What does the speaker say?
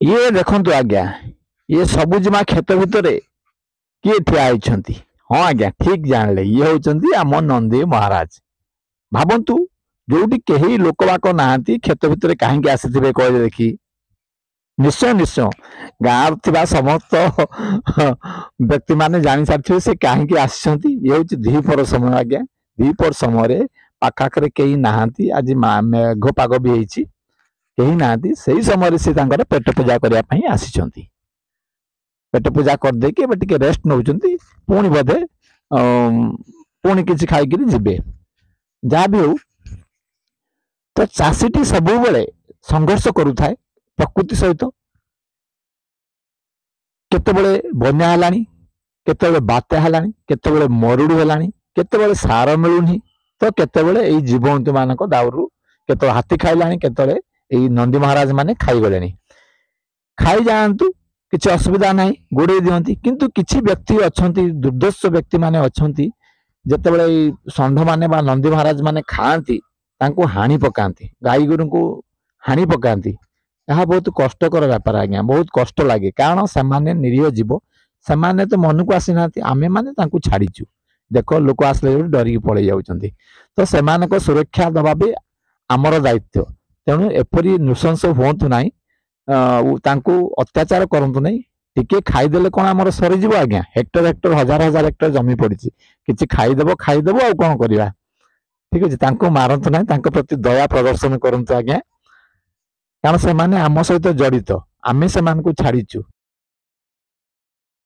ये देखंतु आज्ञा ये सबुजिमा क्षेत्र भितर किए ठिया होइछंती। हाँ आज्ञा ठीक जानले ये होउछंती आम नंदी महाराज। भाबंतु जोउटी केही लोकबाक नाहांती क्षेत्र भितर काहेकि आसीथिबे कहले देखी। निश्चय निश्चय गाँव थिबा समस्त व्यक्ति माने जानी सारथिबे से काहेकि आसीछंती। ये होउछि द्विपहर समय आज्ञा। द्विपहर समय पाखाखरे केही नाहांती आज मेघ पाग भी ହେଇछि केही नाहांती सेही समय से तांकर पेट पूजा करिया पई आसीछंती। पेट पूजा कर देके एबे टिके रेस्ट नउछंती पुणी बधे पुणी किछि खाइकिरी जिबे जहाँ भी हो। तो चाषीटी सबु बेले संघर्ष करुथाए प्रकृति सहित। केतेबेले बन्या हेलानी केतेबेले बात्या हेलानी केतेबेले मरुड़ी हेलानी केतेबेले सार मिलुनी तो केतेबेले एई जीवजंतु मानक दाउरू केतेबेले हाथी खाइलानी केतेबेले एई नंदी महाराज माने खाई गलेनी। खाई जाआंतु किछि असुविधा नाही गोड़े दियंती किंतु किछि व्यक्ति अछंती दुर्दर्श व्यक्ति माने अछंती जेतेबेले एई षंढ माने बा नंदी महाराज माने खाआंती तांको हानि पकांती गाई गोरु को हानि पकांती। यह बहुत कष्टकर व्यापार आज्ञा बहुत कष्ट लगे कारण से निरीह जीव से तो मन को आसी ना आमे माने तांको छाड़ीचु। देख लोक आसले डरिकी पड़े जाउछंती तो से सुरक्षा दबा भी आमर दायित्व। तेणु एपरी नृशंस हुंतु नाही तांको अत्याचार करंतु नाही। टिके खाईदेले कौन आमर सरीज आज्ञा हेक्टर हेक्टर हजार हजार हेक्टर जमी पड़ी किसी खाईदेव आ कौन करवा। ठीक अच्छे तांको मारंतु नाही तांको प्रति दया प्रदर्शन करंतु आज्ञा कारण से आम सहित जड़ित आमे से छाड़ीचु।